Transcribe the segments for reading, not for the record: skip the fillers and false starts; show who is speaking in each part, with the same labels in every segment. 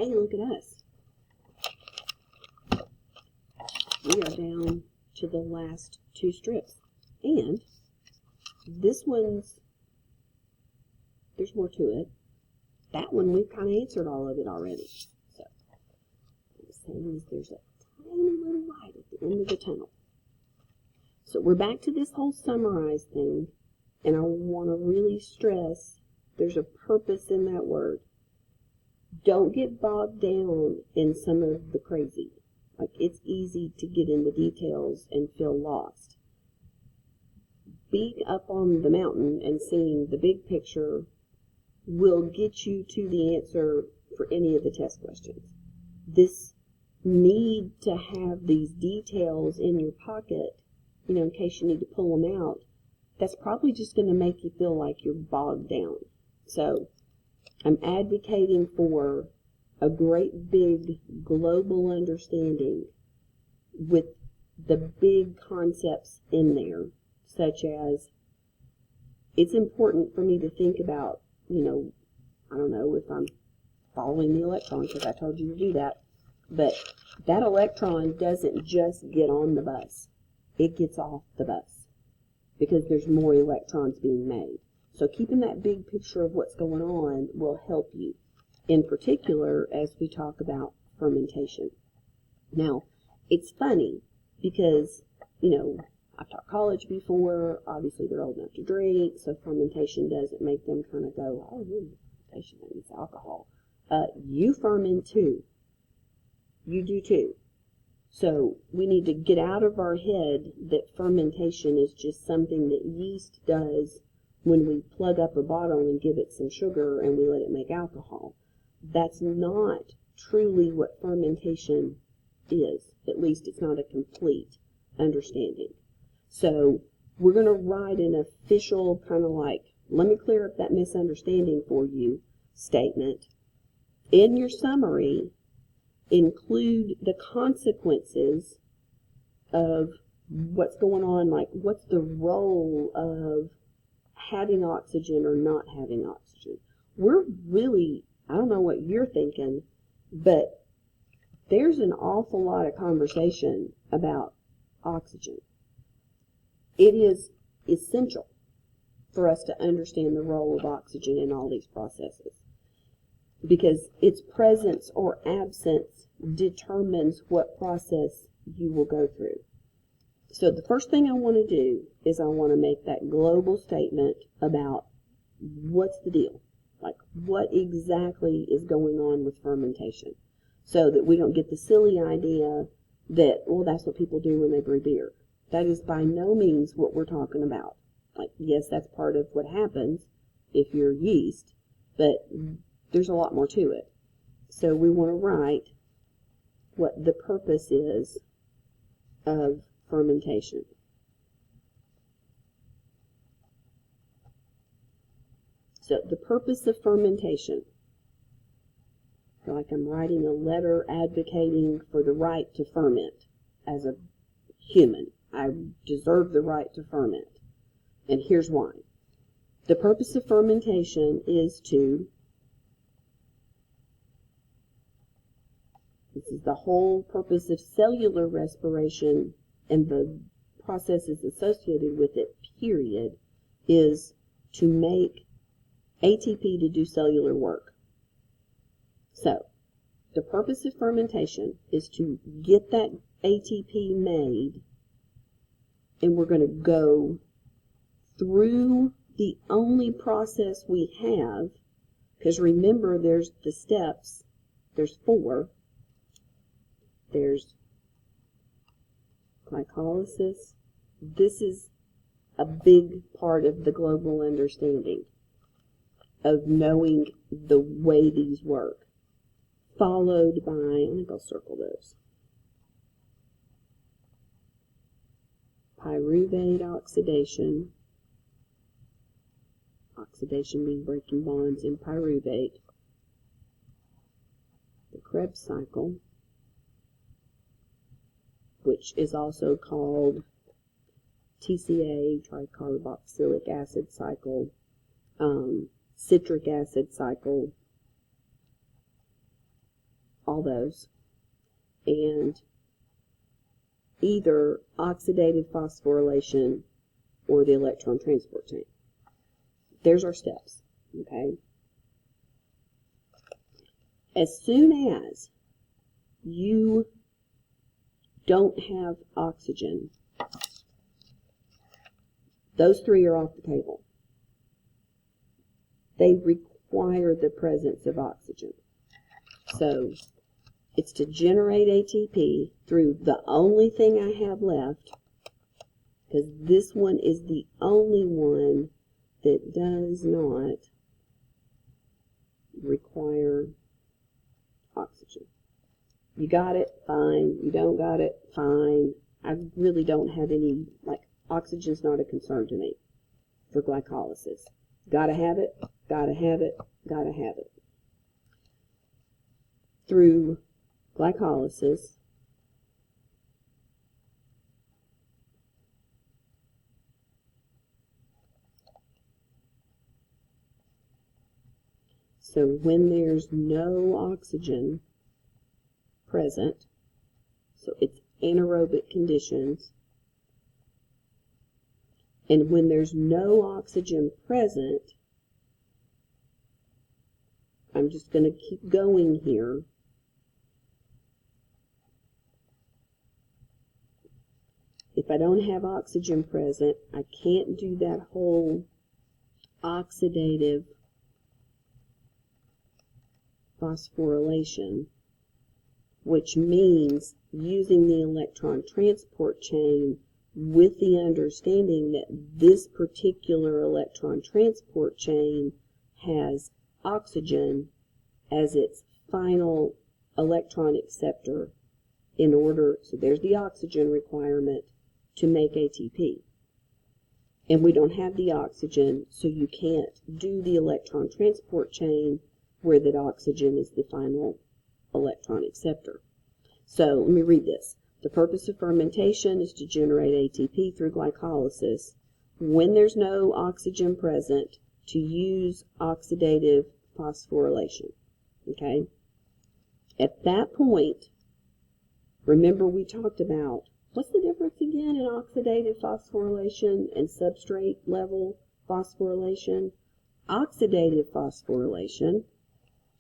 Speaker 1: hey, look at us. We are down to the last 2 strips. And this one's, there's more to it. That one, we've kind of answered all of it already. So, what I'm saying is there's a tiny little light at the end of the tunnel. So we're back to this whole summarize thing, and I want to really stress there's a purpose in that word. Don't get bogged down in some of the crazy. Like, it's easy to get in the details and feel lost. Being up on the mountain and seeing the big picture will get you to the answer for any of the test questions. This need to have these details in your pocket, you know, in case you need to pull them out, that's probably just going to make you feel like you're bogged down. So I'm advocating for a great big global understanding with the big concepts in there, such as it's important for me to think about, you know, I don't know if I'm following the electron because I told you to do that, but that electron doesn't just get on the bus. It gets off the bus because there's more electrons being made. So keeping that big picture of what's going on will help you, in particular as we talk about fermentation. Now, it's funny because, you know, I've taught college before. Obviously, they're old enough to drink, so fermentation doesn't make them kind of go, oh, fermentation means alcohol. You ferment too. You do too. So we need to get out of our head that fermentation is just something that yeast does when we plug up a bottle and give it some sugar and we let it make alcohol. That's not truly what fermentation is. At least it's not a complete understanding. So we're going to write an official kind of like, let me clear up that misunderstanding for you statement. In your summary, include the consequences of what's going on, like what's the role of having oxygen or not having oxygen. We're really, I don't know what you're thinking, but there's an awful lot of conversation about oxygen. It is essential for us to understand the role of oxygen in all these processes, because its presence or absence determines what process you will go through. So the first thing I want to do is I want to make that global statement about what's the deal, like what exactly is going on with fermentation, so that we don't get the silly idea that, well, that's what people do when they brew beer. That is by no means what we're talking about. Like, yes, that's part of what happens if you're yeast, but there's a lot more to it. So we want to write what the purpose is of fermentation. So the purpose of fermentation. I feel like I'm writing a letter advocating for the right to ferment as a human. I deserve the right to ferment. And here's why. The purpose of fermentation is to, this is the whole purpose of cellular respiration and the processes associated with it, period, is to make ATP to do cellular work. So, the purpose of fermentation is to get that ATP made, and we're going to go through the only process we have, because remember there's the steps, there's 4. There's glycolysis. This is a big part of the global understanding of knowing the way these work. Followed by, I think I'll circle those. Pyruvate oxidation. Oxidation being breaking bonds in pyruvate. The Krebs cycle, which is also called TCA, tricarboxylic acid cycle, citric acid cycle, all those, and either oxidative phosphorylation or the electron transport chain. There's our steps, okay? As soon as you don't have oxygen, those three are off the table. They require the presence of oxygen. So it's to generate ATP through the only thing I have left, because this one is the only one that does not require oxygen. You got it, fine. You don't got it, fine. I really don't have any, like, oxygen's not a concern to me for glycolysis. Gotta have it, gotta have it, gotta have it. Through glycolysis, so when there's no oxygen present, so it's anaerobic conditions, and when there's no oxygen present, I'm just going to keep going here. If I don't have oxygen present, I can't do that whole oxidative phosphorylation, which means using the electron transport chain with the understanding that this particular electron transport chain has oxygen as its final electron acceptor in order, so there's the oxygen requirement to make ATP. And we don't have the oxygen, so you can't do the electron transport chain where that oxygen is the final electron acceptor. So let me read this. The purpose of fermentation is to generate ATP through glycolysis when there's no oxygen present to use oxidative phosphorylation. Okay? At that point, remember we talked about, what's the difference again in oxidative phosphorylation and substrate level phosphorylation? Oxidative phosphorylation,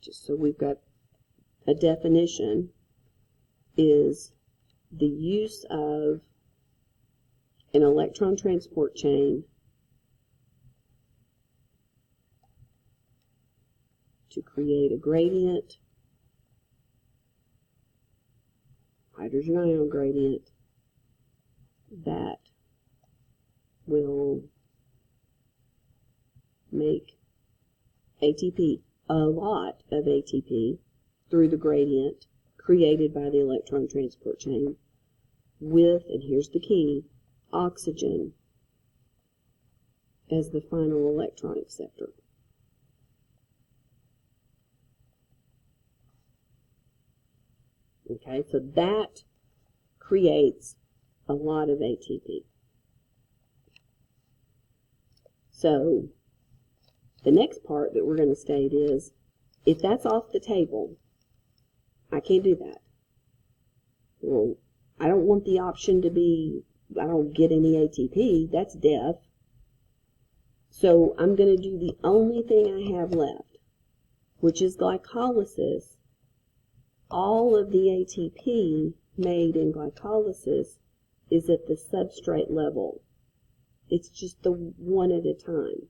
Speaker 1: just so we've got a definition, is the use of an electron transport chain to create a gradient, hydrogen ion gradient, that will make ATP, a lot of ATP, through the gradient created by the electron transport chain with, and here's the key, oxygen as the final electron acceptor. Okay, so that creates a lot of ATP. So the next part that we're going to state is, if that's off the table, I can't do that. Well, I don't want the option to be, I don't get any ATP, that's death. So I'm going to do the only thing I have left, which is glycolysis. All of the ATP made in glycolysis is at the substrate level. It's just the one at a time.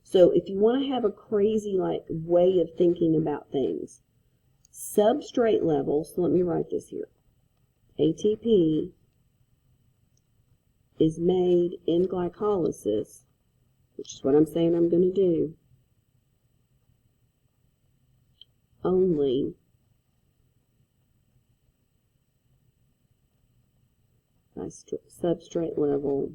Speaker 1: So if you want to have a crazy way of thinking about things, substrate level, so let me write this here. ATP is made in glycolysis, which is what I'm saying I'm going to do, only by substrate level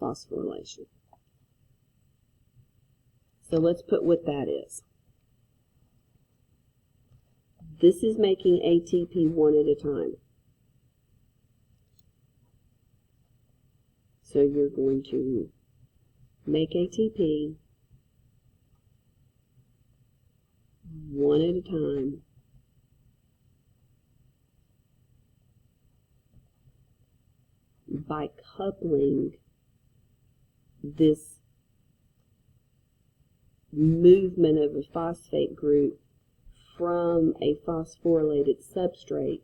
Speaker 1: phosphorylation. So let's put what that is. This is making ATP one at a time. So you're going to make ATP one at a time. By coupling this movement of a phosphate group from a phosphorylated substrate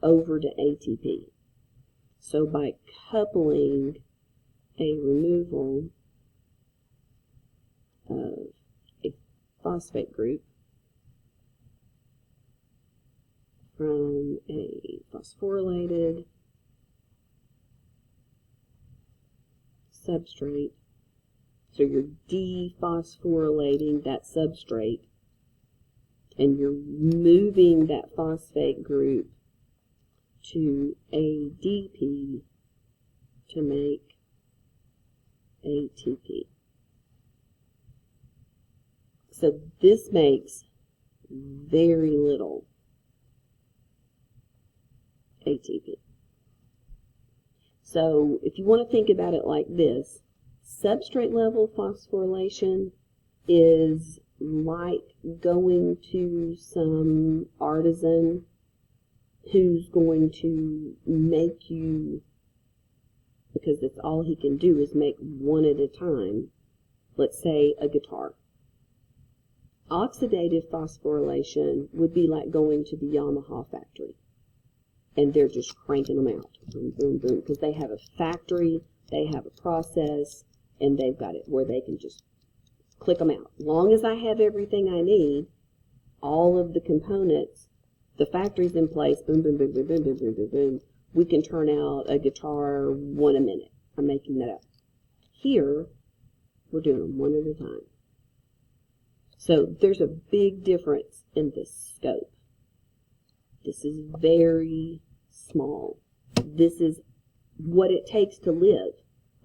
Speaker 1: over to ATP. So by coupling a removal of a phosphate group from a phosphorylated substrate, so you're dephosphorylating that substrate and you're moving that phosphate group to ADP to make ATP. So this makes very little ATP. So if you want to think about it like this, substrate level phosphorylation is like going to some artisan who's going to make you, because that's all he can do is make one at a time, let's say a guitar. Oxidative phosphorylation would be like going to the Yamaha factory and they're just cranking them out, boom, boom, boom, because they have a factory, they have a process, and they've got it where they can just click them out. As long as I have everything I need, all of the components, the factory's in place, boom, boom, boom, boom, boom, boom, boom, boom, boom, we can turn out a guitar one a minute. I'm making that up. Here, we're doing them one at a time. So there's a big difference in the scope. This is very small. This is what it takes to live.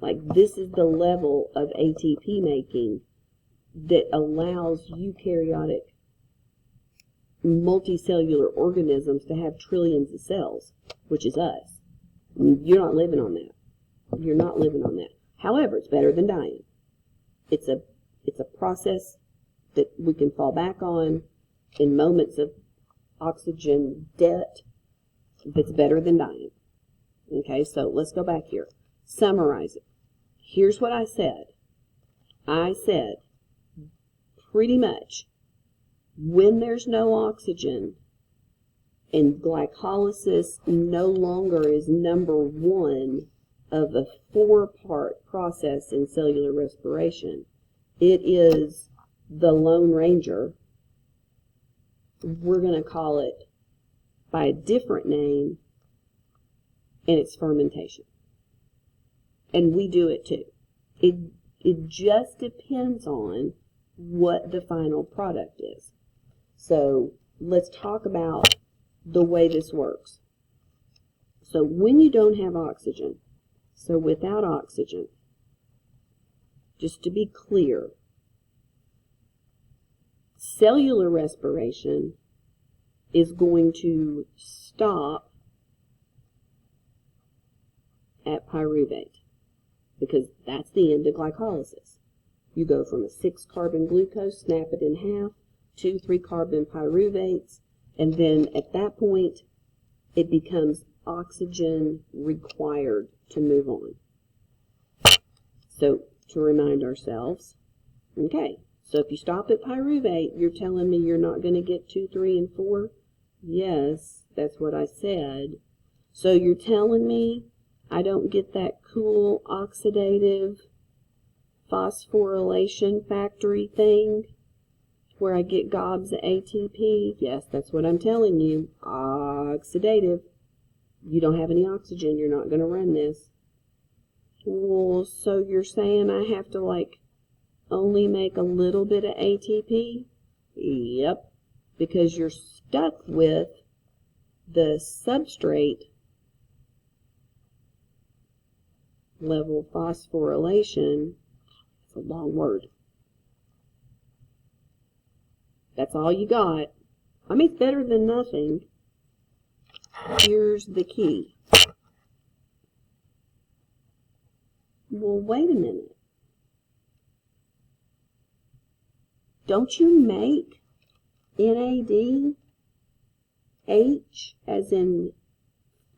Speaker 1: Like, this is the level of ATP making that allows eukaryotic multicellular organisms to have trillions of cells, which is us. You're not living on that. You're not living on that. However, it's better than dying. It's a process that we can fall back on in moments of oxygen debt. It's better than dying. Okay, so let's go back here. Summarize it. Here's what I said. I said, pretty much, when there's no oxygen and glycolysis no longer is number one of a 4-part process in cellular respiration, it is the Lone Ranger. We're going to call it by a different name, and it's fermentation. And we do it too. It just depends on what the final product is. So let's talk about the way this works. So when you don't have oxygen, so without oxygen, just to be clear, cellular respiration is going to stop at pyruvate, because that's the end of glycolysis. You go from a 6-carbon glucose, snap it in half, 2 3-carbon pyruvates, and then at that point, it becomes oxygen required to move on. So, to remind ourselves, okay, so if you stop at pyruvate, you're telling me you're not going to get 2, 3, and 4? Yes, that's what I said. So you're telling me I don't get that cool oxidative phosphorylation factory thing where I get gobs of ATP? Yes, that's what I'm telling you. Oxidative. You don't have any oxygen. You're not going to run this. Well, so you're saying I have to, like, only make a little bit of ATP? Yep. Because you're stuck with the substrate level phosphorylation. It's a long word. That's all you got. I mean, it's better than nothing. Here's the key. Well, wait a minute. Don't you make NAD, H as in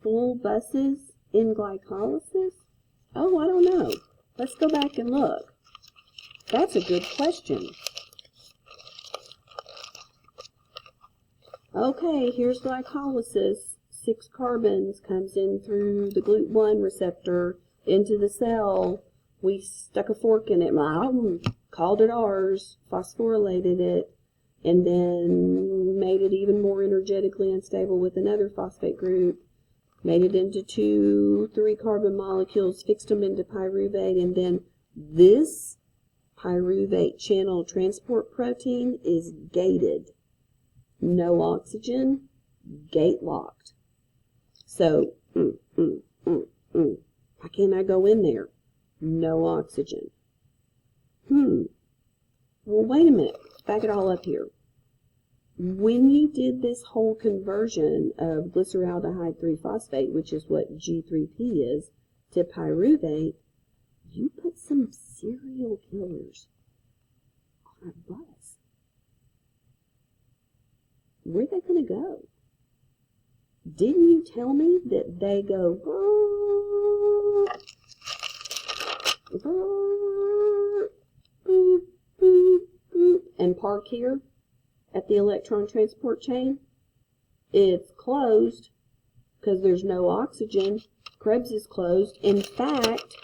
Speaker 1: full buses in glycolysis? Oh, I don't know. Let's go back and look. That's a good question. Okay, here's glycolysis. 6 carbons comes in through the GLUT1 receptor into the cell. We stuck a fork in it, called it ours, phosphorylated it, and then made it even more energetically unstable with another phosphate group, made it into 2 3-carbon molecules, fixed them into pyruvate, and then this pyruvate channel transport protein is gated. No oxygen, gate locked. So, how can I go in there? No oxygen. Well, wait a minute. Back it all up here. When you did this whole conversion of glyceraldehyde 3-phosphate, which is what G3P is, to pyruvate, you put some serial killers on a bus. Where are they going to go? Didn't you tell me that they go boop, boop, boop, and park here at the electron transport chain? It's closed because there's no oxygen. Krebs is closed. In fact,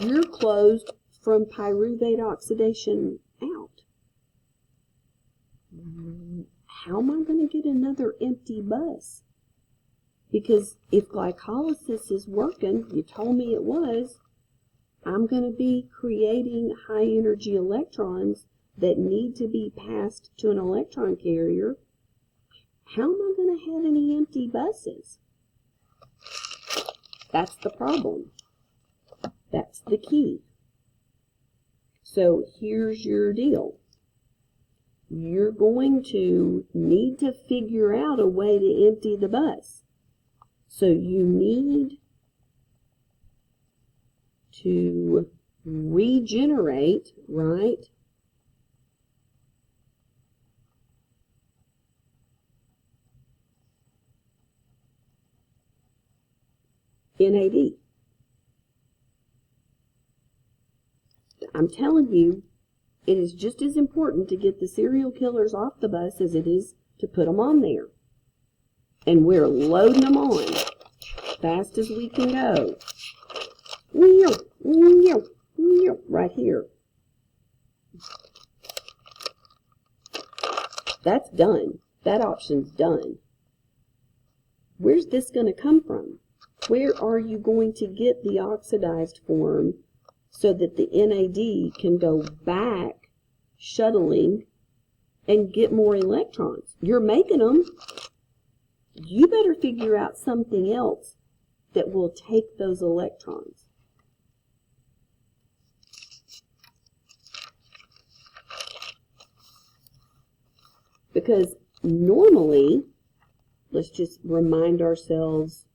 Speaker 1: you're closed from pyruvate oxidation out. How am I going to get another empty bus? Because if glycolysis is working, you told me it was, I'm going to be creating high energy electrons that need to be passed to an electron carrier. How am I going to have any empty buses? That's the problem. That's the key. So here's your deal. You're going to need to figure out a way to empty the bus. So you need to regenerate, right? NAD. I'm telling you, it is just as important to get the serial killers off the bus as it is to put them on there. And we're loading them on fast as we can go. Right here. That's done. That option's done. Where's this going to come from? Where are you going to get the oxidized form so that the NAD can go back shuttling and get more electrons? You're making them. You better figure out something else that will take those electrons. Because normally, let's just remind ourselves,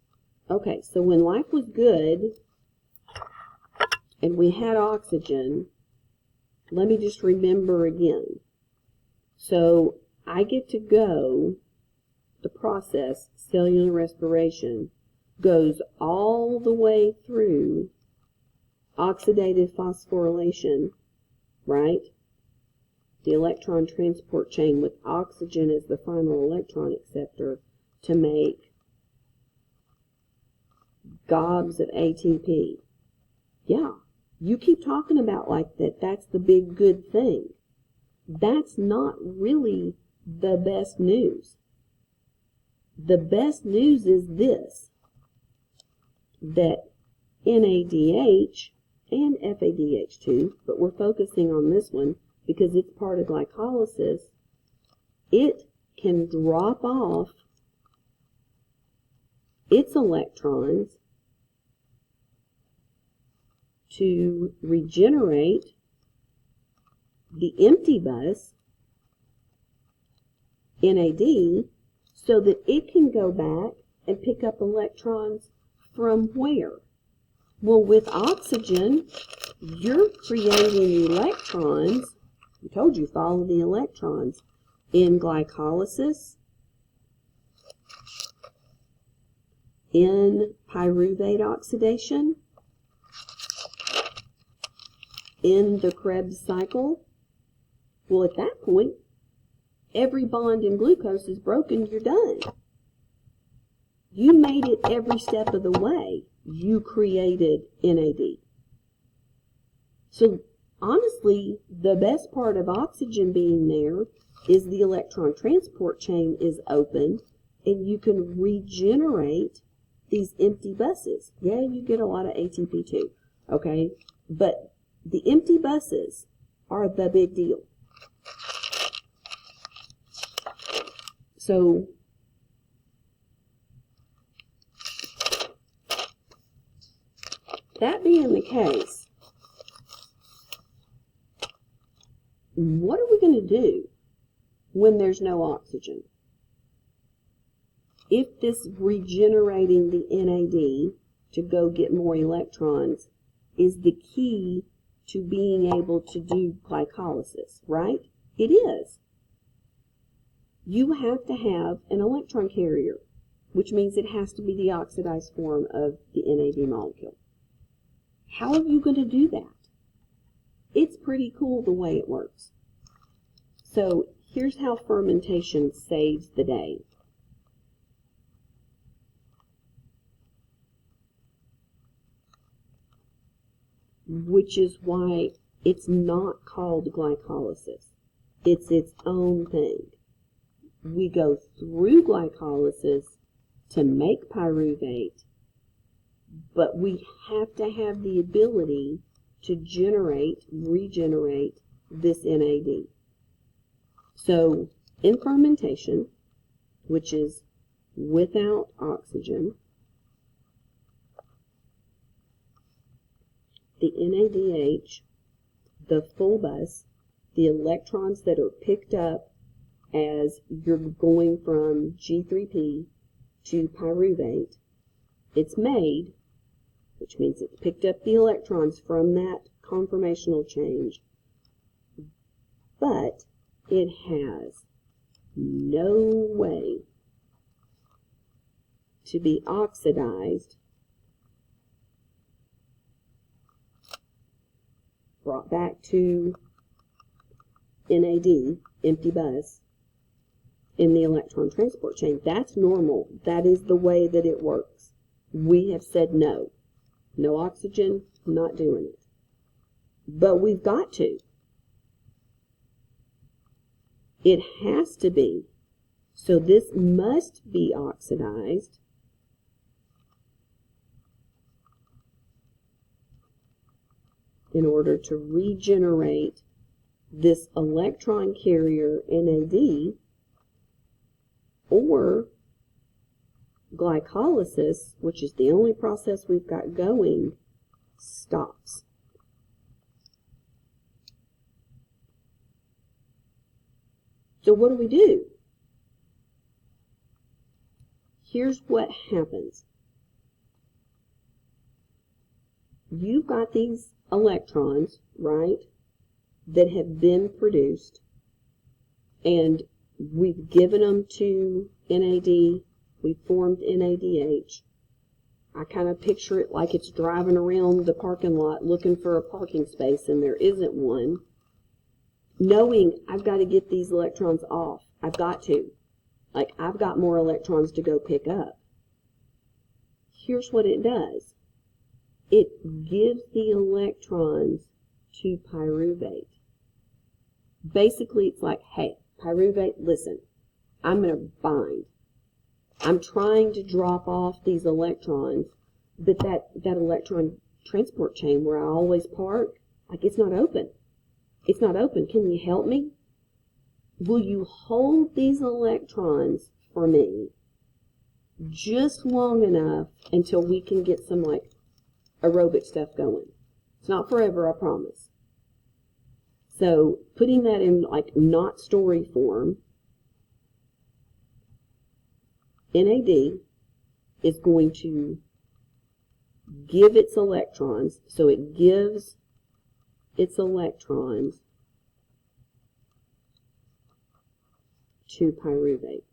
Speaker 1: okay, so when life was good and we had oxygen, let me just remember again. So I get to go, the process, cellular respiration, goes all the way through oxidative phosphorylation, right? The electron transport chain with oxygen as the final electron acceptor to make gobs of ATP. Yeah, you keep talking about like that, that's the big good thing. That's not really the best news. The best news is this, that NADH and FADH too, but we're focusing on this one because it's part of glycolysis, it can drop off its electrons to regenerate the empty bus, NAD, so that it can go back and pick up electrons from where? Well, with oxygen, you're creating electrons. I told you, follow the electrons. in glycolysis, in pyruvate oxidation, in the Krebs cycle. Well, at that point, every bond in glucose is broken, you're done. You made it every step of the way. You created NAD. So honestly, the best part of oxygen being there is the electron transport chain is open and you can regenerate these empty buses. Yeah, you get a lot of ATP too, okay? But the empty buses are the big deal. So that being the case, what are we going to do when there's no oxygen? If this regenerating the NAD to go get more electrons is the key to being able to do glycolysis, right? It is. You have to have an electron carrier, which means it has to be the oxidized form of the NAD molecule. How are you going to do that? It's pretty cool the way it works. So here's how fermentation saves the day. Which is why it's not called glycolysis. It's its own thing. We go through glycolysis to make pyruvate, but we have to have the ability to regenerate this NAD. So in fermentation, which is without oxygen, the NADH, the full bus, the electrons that are picked up as you're going from G3P to pyruvate, it's made, which means it's picked up the electrons from that conformational change, but it has no way to be oxidized, brought back to NAD, empty bus, in the electron transport chain. That's normal. That is the way that it works. We have said no. No oxygen, not doing it. But we've got to. It has to be. So this must be oxidized in order to regenerate this electron carrier NAD, or glycolysis, which is the only process we've got going, stops. So what do? Here's what happens. You've got these electrons, right, that have been produced, and we've given them to NAD, we formed NADH. I kind of picture it like it's driving around the parking lot looking for a parking space and there isn't one, knowing I've got to get these electrons off. I've got to. Like, I've got more electrons to go pick up. Here's what it does. It gives the electrons to pyruvate. Basically, it's like, hey, pyruvate, listen, I'm going to bind. I'm trying to drop off these electrons, but that electron transport chain where I always park, like, it's not open. It's not open. Can you help me? Will you hold these electrons for me just long enough until we can get some, like, aerobic stuff going? It's not forever, I promise. So putting that in, like, not story form, NAD is going to give its electrons, so it gives its electrons 2-pyruvate,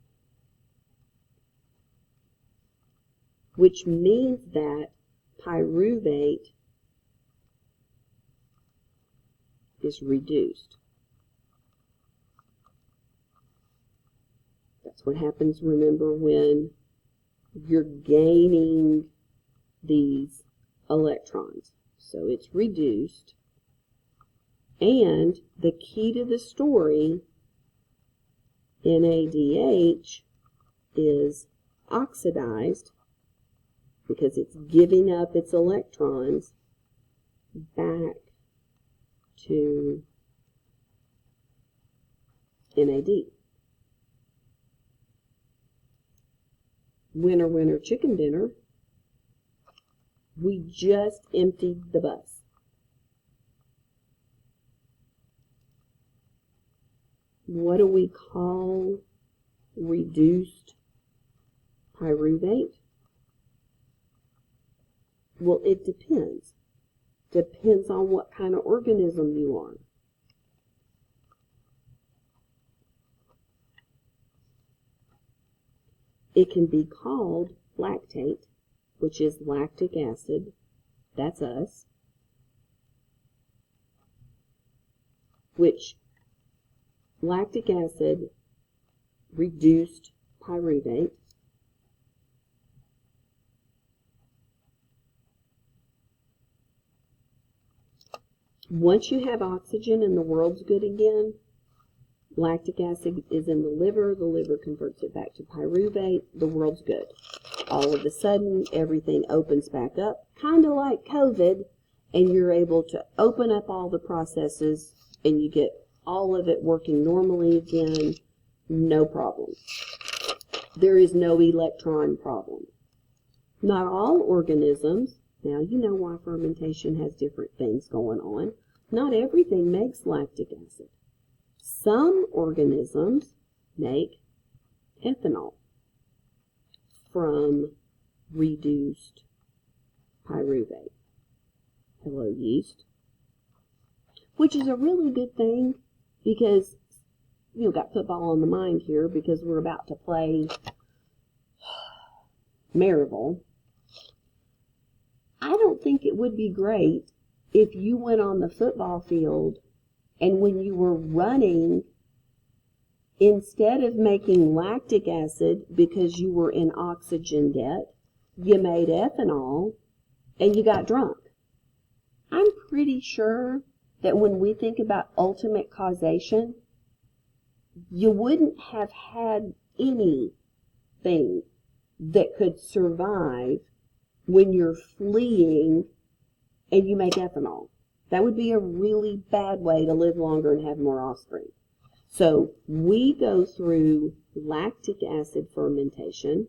Speaker 1: which means that pyruvate is reduced. That's what happens, remember, when you're gaining these electrons. So it's reduced. And the key to the story, NADH, is oxidized because it's giving up its electrons back to NAD. Winner, winner, chicken dinner. We just emptied the bus. What do we call reduced pyruvate? Well, it depends. Depends on what kind of organism you are. It can be called lactate, which is lactic acid. That's us. Which lactic acid reduced pyruvate. Once you have oxygen and the world's good again, lactic acid is in the liver converts it back to pyruvate, the world's good. All of a sudden, everything opens back up, kind of like COVID, and you're able to open up all the processes, and you get all of it working normally again, no problem. There is no electron problem. Not all organisms, now you know why fermentation has different things going on. Not everything makes lactic acid. Some organisms make ethanol from reduced pyruvate. Hello, yeast. Which is a really good thing because, got football on the mind here because we're about to play Maryville. I don't think it would be great if you went on the football field and when you were running, instead of making lactic acid because you were in oxygen debt, you made ethanol and you got drunk. I'm pretty sure that when we think about ultimate causation, you wouldn't have had anything that could survive when you're fleeing and you make ethanol. That would be a really bad way to live longer and have more offspring. So we go through lactic acid fermentation.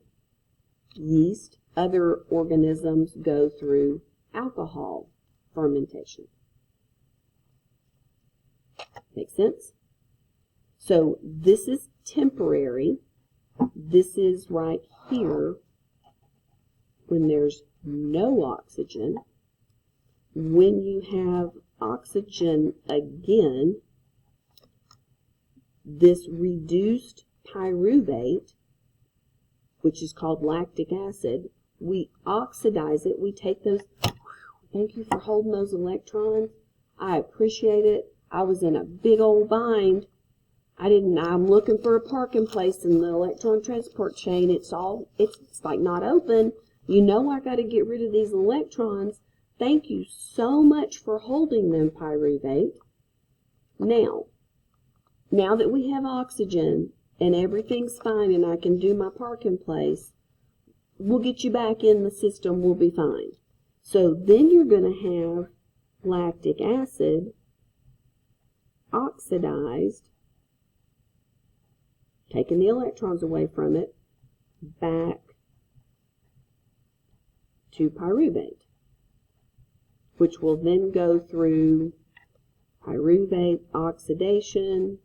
Speaker 1: Yeast, other organisms go through alcohol fermentation. Make sense? So this is temporary. This is right here when there's no oxygen. When you have oxygen again, this reduced pyruvate, which is called lactic acid, we oxidize it. We take those, thank you for holding those electrons. I appreciate it. I was in a big old bind. I'm looking for a parking place in the electron transport chain. It's like not open. You know I got to get rid of these electrons. Thank you so much for holding them, pyruvate. Now that we have oxygen and everything's fine and I can do my parking place, we'll get you back in the system. We'll be fine. So then you're going to have lactic acid oxidized, taking the electrons away from it, back to pyruvate, which will then go through pyruvate oxidation,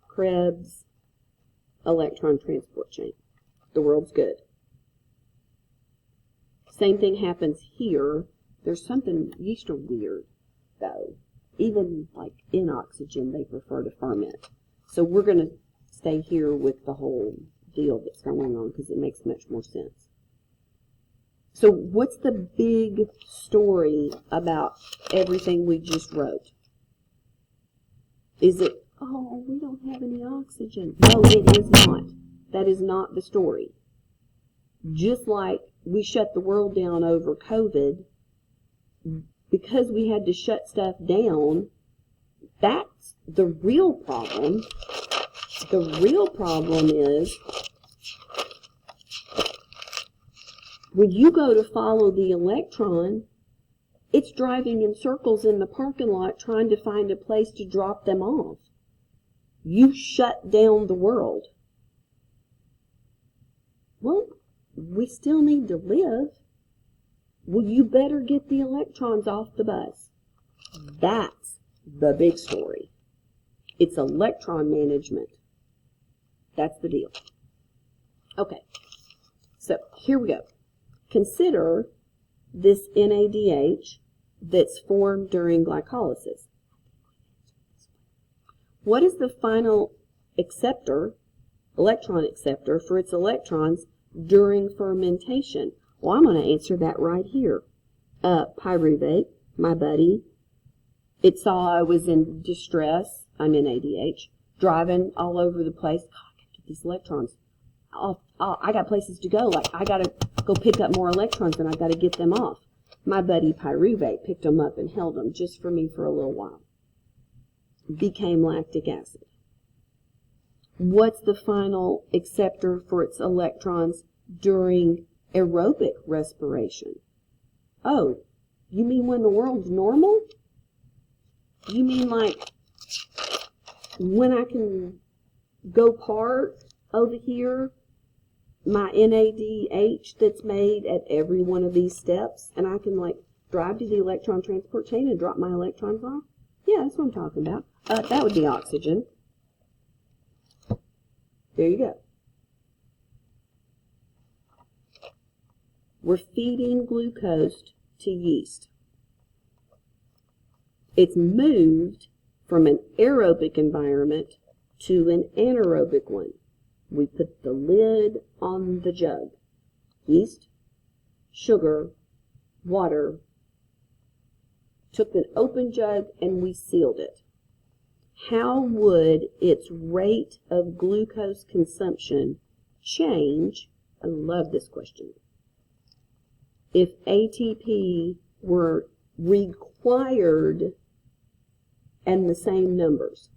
Speaker 1: Krebs, electron transport chain. The world's good. Same thing happens here. There's something, yeast are weird, though. Even like in oxygen, they prefer to ferment. So we're going to stay here with the whole deal that's going on because it makes much more sense. So what's the big story about everything we just wrote? Is it, oh, we don't have any oxygen? No, it is not. That is not the story. Just like we shut the world down over COVID, because we had to shut stuff down, that's the real problem. The real problem is when you go to follow the electron, it's driving in circles in the parking lot trying to find a place to drop them off. You shut down the world. Well, we still need to live. Well, you better get the electrons off the bus. That's the big story. It's electron management. That's the deal. Okay, so here we go. Consider this NADH that's formed during glycolysis. What is the final acceptor, electron acceptor, for its electrons during fermentation? Well, I'm going to answer that right here. Pyruvate, my buddy, it saw I was in distress, I'm in ADH, driving all over the place. God, I got to get these electrons. I got places to go. Like, I got to go pick up more electrons and I got to get them off. My buddy Pyruvate picked them up and held them just for me for a little while. Became lactic acid. What's the final acceptor for its electrons during aerobic respiration? Oh, you mean when the world's normal? You mean like when I can go park over here, my NADH that's made at every one of these steps, and I can like drive to the electron transport chain and drop my electrons off? Yeah, that's what I'm talking about. That would be oxygen. There you go. We're feeding glucose to yeast. It's moved from an aerobic environment to an anaerobic one. We put the lid on the jug. Yeast, sugar, water. Took an open jug and we sealed it. How would its rate of glucose consumption change? I love this question. If ATP were required and the same numbers.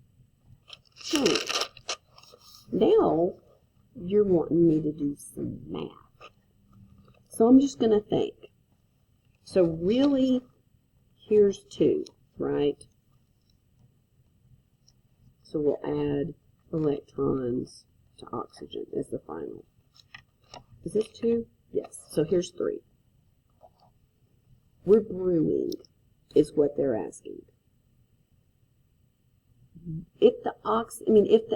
Speaker 1: Now you're wanting me to do some math. So I'm just going to think. So really, here's 2, right? So we'll add electrons to oxygen as the final. Is this 2? Yes. So here's 3. We're brewing, is what they're asking. If the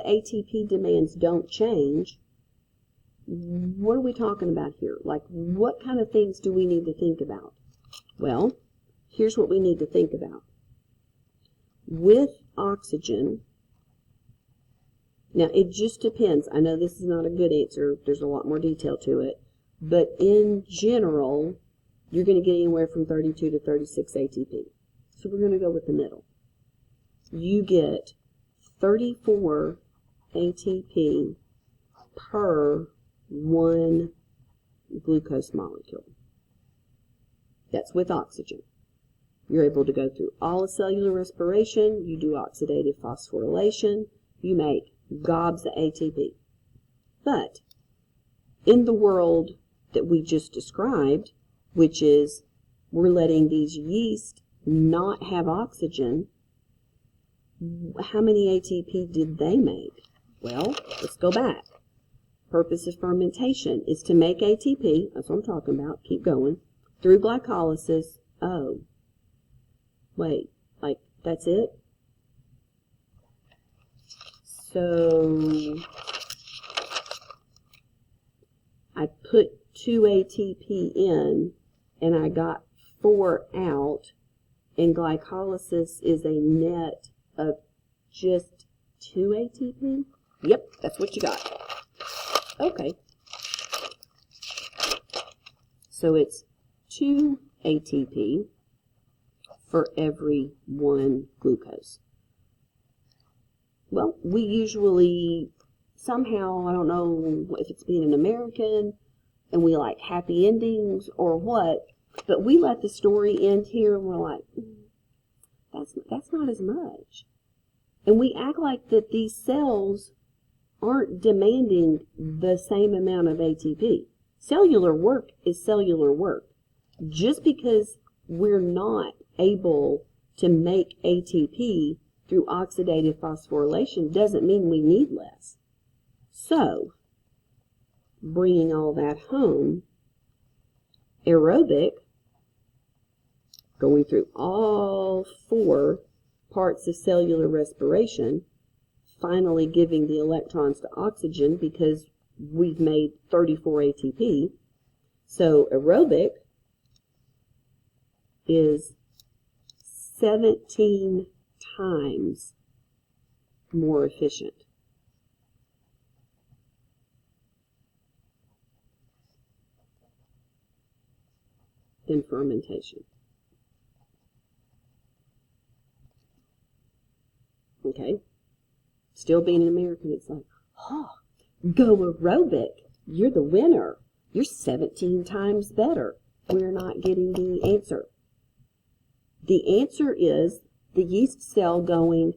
Speaker 1: ATP demands don't change, what are we talking about here? Like, what kind of things do we need to think about? Well, here's what we need to think about. With oxygen, now it just depends. I know this is not a good answer. There's a lot more detail to it. But in general, you're going to get anywhere from 32 to 36 ATP. So we're going to go with the middle. You get 34 ATP per 1 glucose molecule. That's with oxygen. You're able to go through all cellular respiration. You do oxidative phosphorylation. You make gobs of ATP. But in the world that we just described, which is we're letting these yeast not have oxygen, how many ATP did they make? Well, let's go back. Purpose of fermentation is to make ATP, that's what I'm talking about, keep going, through glycolysis. Oh, wait, like that's it? So I put 2 ATP in and I got 4 out, and glycolysis is a net of just 2 ATP? Yep, that's what you got. Okay. So it's 2 ATP for every 1 glucose. Well, we usually, somehow, I don't know if it's being an American and we like happy endings or what, but we let the story end here and we're like, that's not as much. And we act like that these cells aren't demanding the same amount of ATP. Cellular work is cellular work. Just because we're not able to make ATP through oxidative phosphorylation doesn't mean we need less. So, bringing all that home, aerobic, going through all 4 parts of cellular respiration, finally giving the electrons to oxygen because we've made 34 ATP. So aerobic is 17 times more efficient than fermentation. Okay? Still being an American, it's like, oh, go aerobic. You're the winner. You're 17 times better. We're not getting the answer. The answer is the yeast cell going,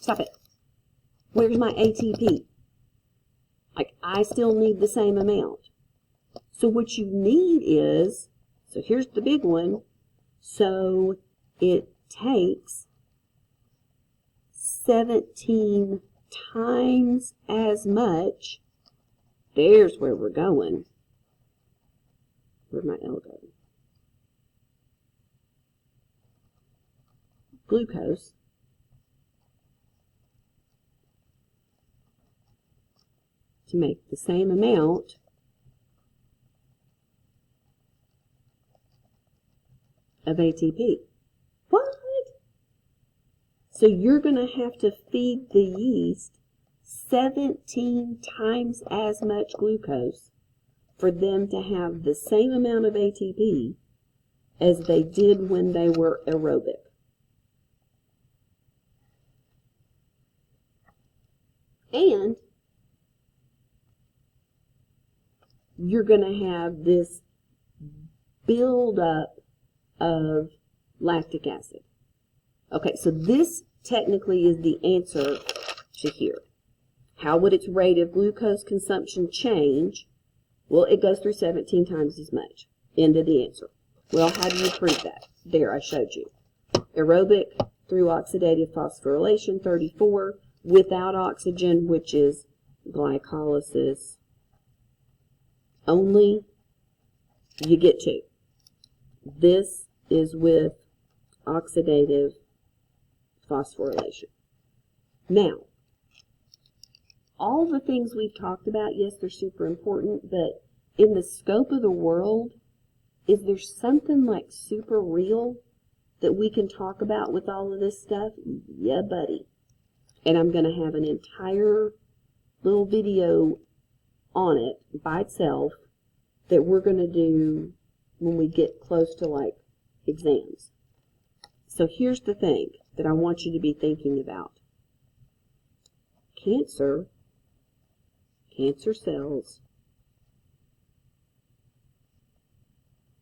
Speaker 1: stop it. Where's my ATP? Like, I still need the same amount. So what you need is, so here's the big one. So it takes 17 times as much. There's where we're going. Where'd my L go? Glucose to make the same amount of ATP. What? So you're going to have to feed the yeast 17 times as much glucose for them to have the same amount of ATP as they did when they were aerobic. And you're going to have this buildup of lactic acid. Okay, so this technically is the answer to here. How would its rate of glucose consumption change? Well, it goes through 17 times as much. End of the answer. Well, how do you prove that? There, I showed you. Aerobic through oxidative phosphorylation, 34. Without oxygen, which is glycolysis only, you get 2. This is with oxidative phosphorylation. Now, all the things we've talked about, yes, they're super important, but in the scope of the world, is there something like super real that we can talk about with all of this stuff? Yeah, buddy. And I'm going to have an entire little video on it by itself that we're going to do when we get close to like exams. So here's the thing that I want you to be thinking about. Cancer cells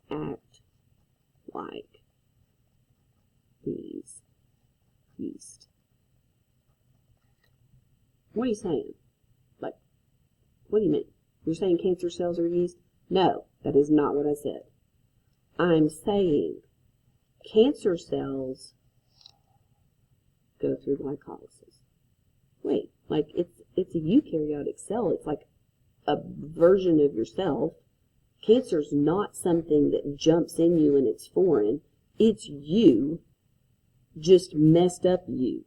Speaker 1: act like these yeast. What are you saying? Like, what do you mean? You're saying cancer cells are yeast? No, that is not what I said. I'm saying cancer cells go through glycolysis. Wait, like it's a eukaryotic cell. It's like a version of yourself. Cancer's not something that jumps in you and it's foreign. It's you, just messed up you.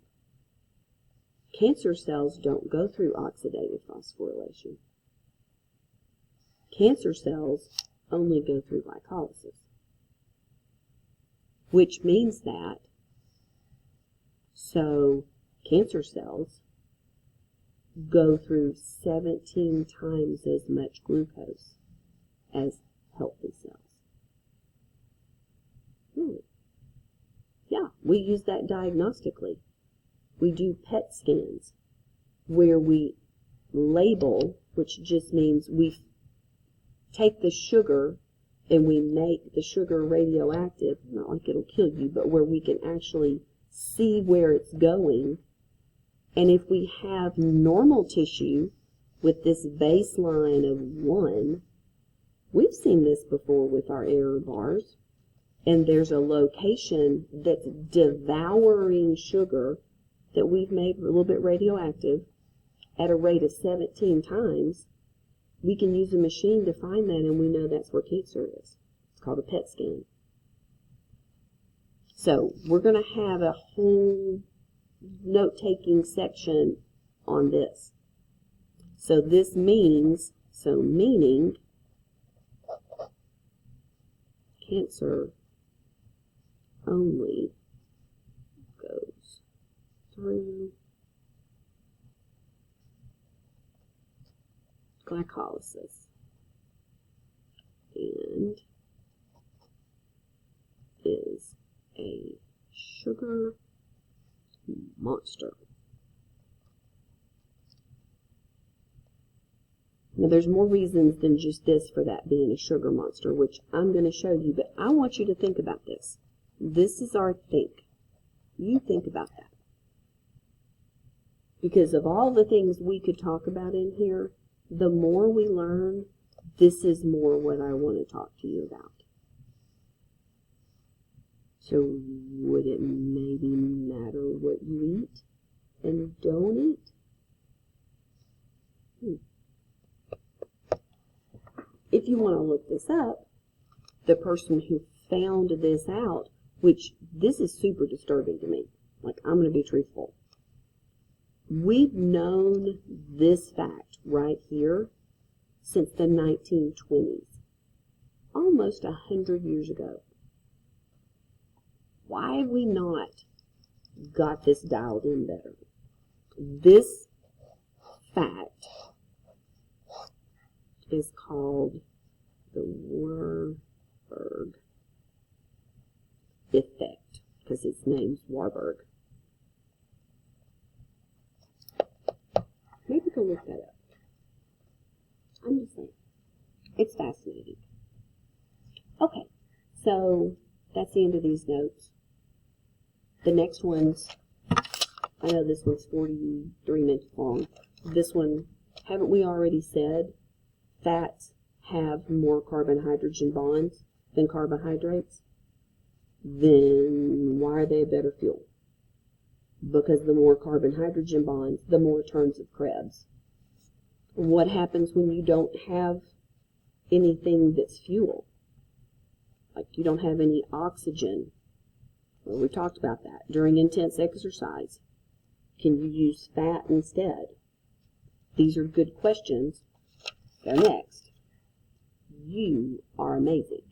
Speaker 1: Cancer cells don't go through oxidative phosphorylation. Cancer cells only go through glycolysis. Which means that, so cancer cells go through 17 times as much glucose as healthy cells. Yeah, we use that diagnostically. We do PET scans where we label, which just means we take the sugar and we make the sugar radioactive, not like it'll kill you, but where we can actually see where it's going. And if we have normal tissue with this baseline of 1, we've seen this before with our error bars, and there's a location that's devouring sugar that we've made a little bit radioactive at a rate of 17 times, we can use a machine to find that, and we know that's where cancer is. It's called a PET scan. So we're going to have a whole note-taking section on this. So this means, meaning cancer only goes through glycolysis and is a sugar monster. Now there's more reasons than just this for that being a sugar monster, which I'm going to show you, but I want you to think about this. This is our think. You think about that. Because of all the things we could talk about in here, the more we learn, this is more what I want to talk to you about. So would it maybe matter what you eat and don't eat? If you want to look this up, the person who found this out, which this is super disturbing to me, like I'm going to be truthful. We've known this fact right here since the 1920s, almost 100 years ago. Why have we not got this dialed in better? This fact is called the Warburg effect, because its name's Warburg. Maybe go look that up. I'm just saying. It's fascinating. Okay, so that's the end of these notes. The next one's, I know this one's 43 minutes long. This one, haven't we already said fats have more carbon-hydrogen bonds than carbohydrates? Then why are they a better fuel? Because the more carbon-hydrogen bonds, the more turns of Krebs. What happens when you don't have anything that's fuel? Like you don't have any oxygen. Well, we talked about that. During intense exercise, can you use fat instead? These are good questions. They're next. You are amazing.